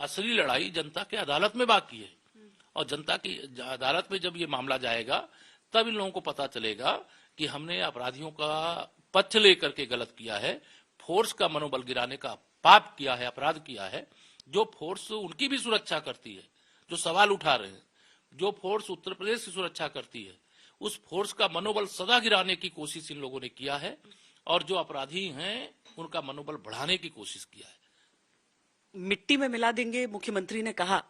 असली लड़ाई जनता के अदालत में बाकी है। और जनता की अदालत में जब ये मामला जाएगा तब इन लोगों को पता चलेगा कि हमने अपराधियों का पक्ष लेकर के गलत किया है, फोर्स का मनोबल गिराने का पाप किया है, अपराध किया है। जो फोर्स उनकी भी सुरक्षा करती है, जो सवाल उठा रहे हैं, जो फोर्स उत्तर प्रदेश की सुरक्षा करती है, उस फोर्स का मनोबल सदा गिराने की कोशिश इन लोगों ने किया है और जो अपराधी हैं उनका मनोबल बढ़ाने की कोशिश किया है। मिट्टी में मिला देंगे मुख्यमंत्री ने कहा,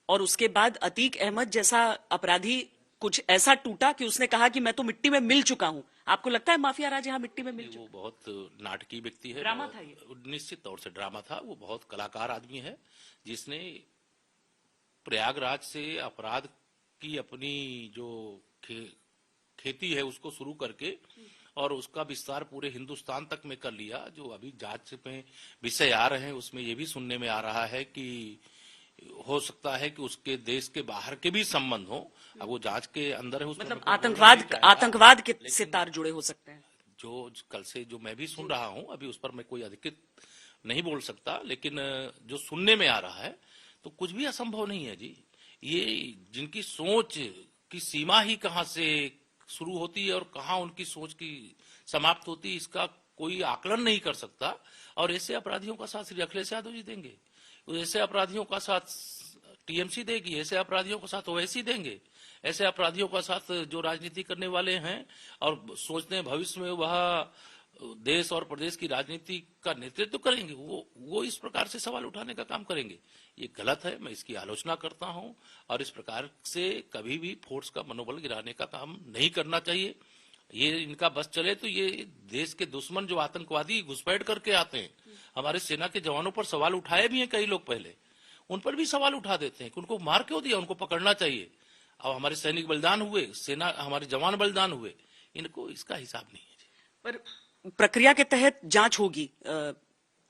और उसके बाद अतीक अहमद जैसा अपराधी कुछ ऐसा टूटा कि उसने कहा कि मैं तो मिट्टी में मिल चुका हूं। आपको लगता है माफिया राज यहाँ मिट्टी में मिल चुका? वो बहुत नाटकीय व्यक्ति है। ड्रामा था ये? निश्चित तौर से ड्रामा था। वो बहुत कलाकार आदमी है जिसने प्रयागराज से अपराध की अपनी जो खेती है उसको शुरू करके और उसका विस्तार पूरे हिंदुस्तान तक में कर लिया। जो अभी जांच में विषय आ रहे हैं उसमें ये भी सुनने में आ रहा है कि हो सकता है कि उसके देश के बाहर के भी संबंध हो। अब वो जांच के अंदर है, मतलब आतंकवाद के से तार जुड़े हो सकते हैं। जो कल से जो मैं भी सुन रहा हूं, अभी उस पर मैं कोई अधिकृत नहीं बोल सकता, लेकिन जो सुनने में आ रहा है तो कुछ भी असंभव नहीं है जी। ये जिनकी सोच की सीमा ही कहां से शुरू होती है और कहां उनकी सोच की समाप्त होती है, इसका कोई आकलन नहीं कर सकता। और ऐसे अपराधियों का साथ श्री अखिलेश यादव जी देंगे, ऐसे अपराधियों का साथ टीएमसी देगी, ऐसे अपराधियों का साथ ओवैसी देंगे, ऐसे अपराधियों का साथ जो राजनीति करने वाले हैं और सोचते हैं भविष्य में वह देश और प्रदेश की राजनीति का नेतृत्व करेंगे, वो इस प्रकार से सवाल उठाने का काम करेंगे। ये गलत है, मैं इसकी आलोचना करता हूं और इस प्रकार से कभी भी फोर्स का मनोबल गिराने का काम नहीं करना चाहिए। ये इनका बस चले तो ये देश के दुश्मन जो आतंकवादी घुसपैठ करके आते हैं, हमारे सेना के जवानों पर सवाल उठाए भी हैं कई लोग, पहले उन पर भी सवाल उठा देते हैं कि उनको मार क्यों दिया, उनको पकड़ना चाहिए। अब हमारे सैनिक बलिदान हुए, सेना हमारे जवान बलिदान हुए, इनको इसका हिसाब नहीं है। पर प्रक्रिया के तहत जांच होगी,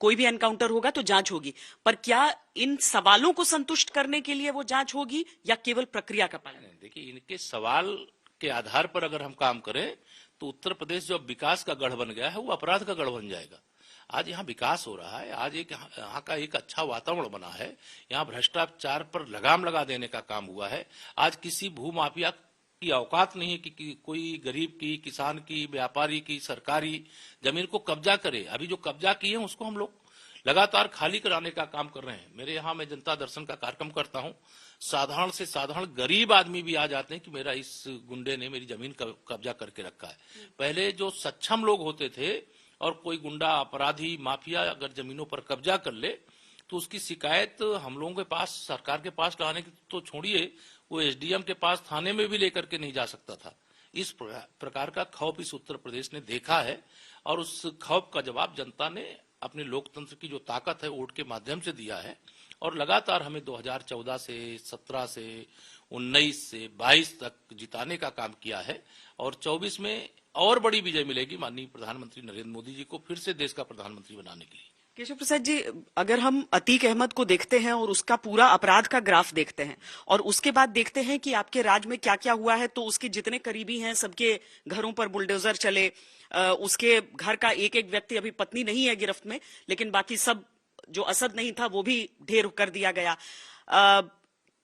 कोई भी एनकाउंटर होगा तो जांच होगी, पर क्या इन सवालों को संतुष्ट करने के लिए वो जांच होगी या केवल प्रक्रिया का पालन? देखिए, इनके सवाल के आधार पर अगर हम काम करें तो उत्तर प्रदेश जो विकास का गढ़ बन गया है वो अपराध का गढ़ बन जाएगा। आज यहाँ विकास हो रहा है, आज यहाँ का एक अच्छा वातावरण बना है, यहाँ भ्रष्टाचार पर लगाम लगा देने का काम हुआ है। आज किसी भूमाफिया की औकात नहीं है कि कोई गरीब की, किसान की, व्यापारी की, सरकारी जमीन को कब्जा करे। अभी जो कब्जा किए हैं उसको हम लोग लगातार खाली कराने का काम कर रहे हैं। मेरे यहाँ मैं जनता दर्शन का कार्यक्रम करता हूँ, साधारण से साधारण गरीब आदमी भी आ जाते हैं कि मेरा इस गुंडे ने मेरी जमीन कब्जा करके रखा है। पहले जो सक्षम लोग होते थे और कोई गुंडा, अपराधी, माफिया अगर जमीनों पर कब्जा कर ले तो उसकी शिकायत हम लोगों के पास, सरकार के पास लाने की तो छोड़िए, वो एसडीएम के पास थाने में भी लेकर के नहीं जा सकता था। इस प्रकार का खौफ इस उत्तर प्रदेश ने देखा है और उस खौफ का जवाब जनता ने अपने लोकतंत्र की जो ताकत है वोट के माध्यम से दिया है। और लगातार हमें 2014 से 17 से 19 से 22 तक जिताने का काम किया है और 24 में और बड़ी विजय मिलेगी माननीय प्रधानमंत्री नरेंद्र मोदी जी को फिर से देश का प्रधानमंत्री बनाने के लिए। केशव प्रसाद जी, अगर हम अतीक अहमद को देखते हैं और उसका पूरा अपराध का ग्राफ देखते हैं और उसके बाद देखते हैं कि आपके राज्य में क्या क्या हुआ है, तो उसके जितने करीबी हैं सबके घरों पर बुलडोजर चले, उसके घर का एक एक व्यक्ति, अभी पत्नी नहीं है गिरफ्त में, लेकिन बाकी सब, जो असद नहीं था वो भी ढेर कर दिया गया।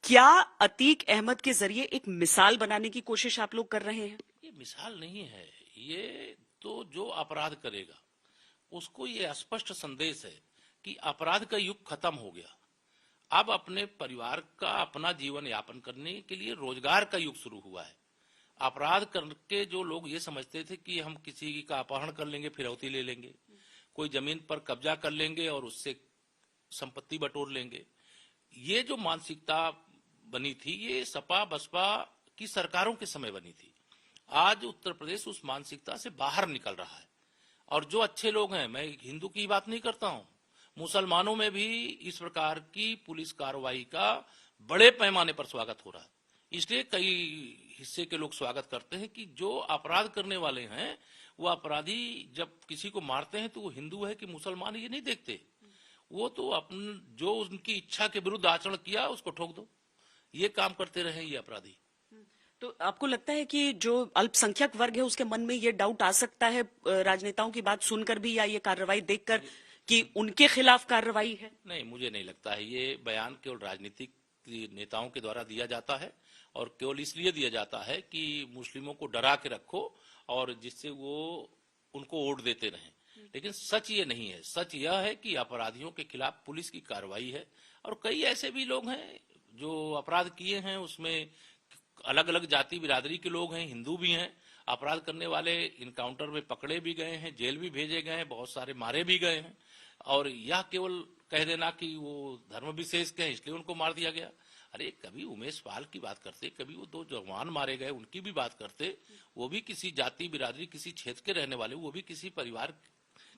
क्या अतीक अहमद के जरिए एक मिसाल बनाने की कोशिश आप लोग कर रहे हैं? ये मिसाल नहीं है, ये तो जो अपराध करेगा उसको ये स्पष्ट संदेश है कि अपराध का युग खत्म हो गया। अब अपने परिवार का, अपना जीवन यापन करने के लिए रोजगार का युग शुरू हुआ है। अपराध करके जो लोग ये समझते थे कि हम किसी का अपहरण कर लेंगे, फिरौती ले लेंगे, कोई जमीन पर कब्जा कर लेंगे और उससे संपत्ति बटोर लेंगे, ये जो मानसिकता बनी थी ये सपा बसपा की सरकारों के समय बनी थी। आज उत्तर प्रदेश उस मानसिकता से बाहर निकल रहा है और जो अच्छे लोग हैं, मैं हिंदू की बात नहीं करता हूं, मुसलमानों में भी इस प्रकार की पुलिस कार्रवाई का बड़े पैमाने पर स्वागत हो रहा है। इसलिए कई हिस्से के लोग स्वागत करते हैं कि जो अपराध करने वाले हैं वो अपराधी जब किसी को मारते हैं तो वो हिंदू है कि मुसलमान ये नहीं देखते, वो तो अपन जो उनकी इच्छा के विरुद्ध आचरण किया उसको ठोक दो, ये काम करते रहे ये अपराधी। तो आपको लगता है कि जो अल्पसंख्यक वर्ग है उसके मन में ये डाउट आ सकता है राजनेताओं की बात सुनकर भी या ये कार्रवाई देखकर कि उनके खिलाफ कार्रवाई है? नहीं, मुझे नहीं लगता है। ये बयान केवल राजनीतिक नेताओं के द्वारा दिया जाता है और केवल इसलिए दिया जाता है कि मुस्लिमों को डरा के रखो और जिससे वो उनको वोट देते रहें। लेकिन सच ये नहीं है। सच यह है कि अपराधियों के खिलाफ पुलिस की कार्रवाई है और कई ऐसे भी लोग हैं जो अपराध किए हैं, उसमें अलग अलग जाति बिरादरी के लोग हैं, हिंदू भी हैं। अपराध करने वाले इनकाउंटर में पकड़े भी गए हैं, जेल भी भेजे गए हैं, बहुत सारे मारे भी गए हैं। और यह केवल कह देना कि वो धर्म विशेष के हैं इसलिए उनको मार दिया गया। अरे कभी उमेश पाल की बात करते, कभी वो 2 जवान मारे गए उनकी भी बात करते। वो भी किसी जाति बिरादरी, किसी क्षेत्र के रहने वाले, वो भी किसी परिवार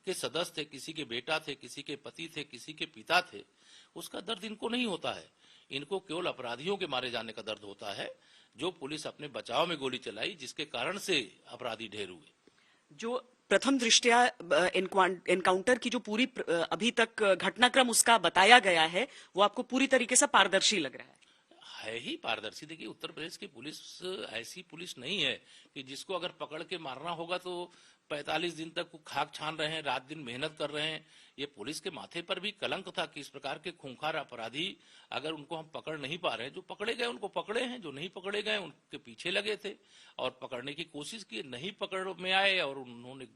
के सदस्य थे, किसी के बेटा थे, किसी के पति थे, किसी के पिता थे। उसका दर्द इनको नहीं होता है। इनको केवल अपराधियों के मारे जाने का दर्द होता है, जो पुलिस अपने बचाव में गोली चलाई, जिसके कारण से अपराधी ढेर हुए। जो प्रथम दृष्टया एनकाउंटर की जो पूरी अभी तक घटनाक्रम उसका बताया गया है, वो आपको पूरी तरीके से पारदर्शी लग रहा है ही पारदर्शी। देखिए, उत्तर प्रदेश की पुलिस ऐसी पुलिस नहीं है कि जिसको अगर पकड़ के मारना होगा तो 45 दिन तक वो खाक छान रहे हैं, रात दिन मेहनत कर रहे हैं। ये पुलिस के माथे पर भी कलंक था कि इस प्रकार के खूंखार अपराधी अगर उनको हम पकड़ नहीं पा रहे हैं, जो पकड़े गए उनको पकड़े हैं, जो नहीं पकड़े गए उनके पीछे लगे थे और पकड़ने की कोशिश की, नहीं पकड़ में आए और उन्होंने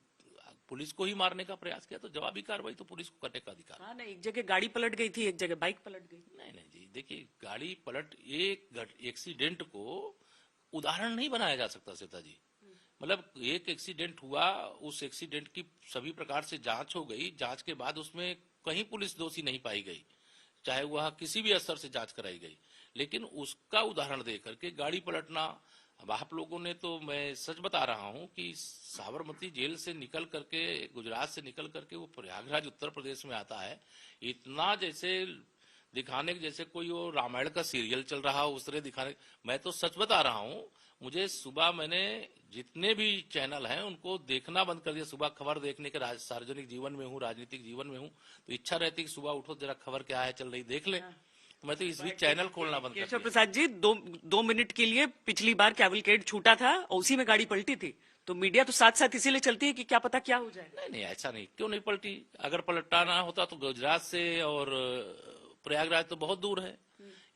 पुलिस को ही मारने का प्रयास किया। तो जवाबी कार्रवाई तो पुलिस को करने का अधिकार। हाँ, नहीं, एक जगह गाड़ी पलट गई थी, एक जगह बाइक पलट गई। नहीं नहीं जी, देखिए, गाड़ी पलट एक एक्सीडेंट को उदाहरण नहीं बनाया जा सकता सीता जी। मतलब एक एक्सीडेंट हुआ, उस एक्सीडेंट की सभी प्रकार से जांच हो गई, जांच के बाद उसमें कहीं पुलिस दोषी नहीं पाई गई, चाहे वह किसी भी स्तर से जांच कराई गई। लेकिन उसका उदाहरण दे करके गाड़ी पलटना, अब आप लोगों ने तो, मैं सच बता रहा हूं कि साबरमती जेल से निकल करके, गुजरात से निकल करके वो प्रयागराज उत्तर प्रदेश में आता है, इतना जैसे दिखाने जैसे कोई वो रामायण का सीरियल चल रहा हो उस तरह दिखाने। मैं तो सच बता रहा हूं, मुझे सुबह मैंने जितने भी चैनल हैं उनको देखना बंद कर दिया। सुबह खबर देखने के, सार्वजनिक जीवन में हूँ, राजनीतिक जीवन में हूँ, तो इच्छा रहती कि सुबह उठो जरा खबर क्या है चल रही देख ले। तो मैं तो इस बीच चैनल खोलना बंद कर दिया। केशव प्रसाद जी, दो मिनट के लिए पिछली बार कैवलकेड छूटा था और उसी में गाड़ी पलटी थी, तो मीडिया तो साथ साथ इसीलिए चलती है कि क्या पता क्या हो जाए। नहीं नहीं, ऐसा नहीं, क्यों नहीं पलटी? अगर पलटाना होता तो गुजरात से और प्रयागराज तो बहुत दूर है।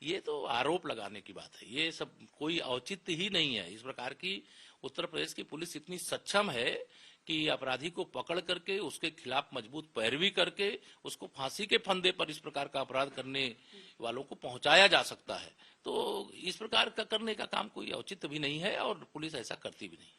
ये तो आरोप लगाने की बात है, ये सब कोई औचित्य ही नहीं है। इस प्रकार की उत्तर प्रदेश की पुलिस इतनी सक्षम है कि अपराधी को पकड़ करके उसके खिलाफ मजबूत पैरवी करके उसको फांसी के फंदे पर इस प्रकार का अपराध करने वालों को पहुंचाया जा सकता है। तो इस प्रकार का करने का काम कोई औचित्य भी नहीं है और पुलिस ऐसा करती भी नहीं।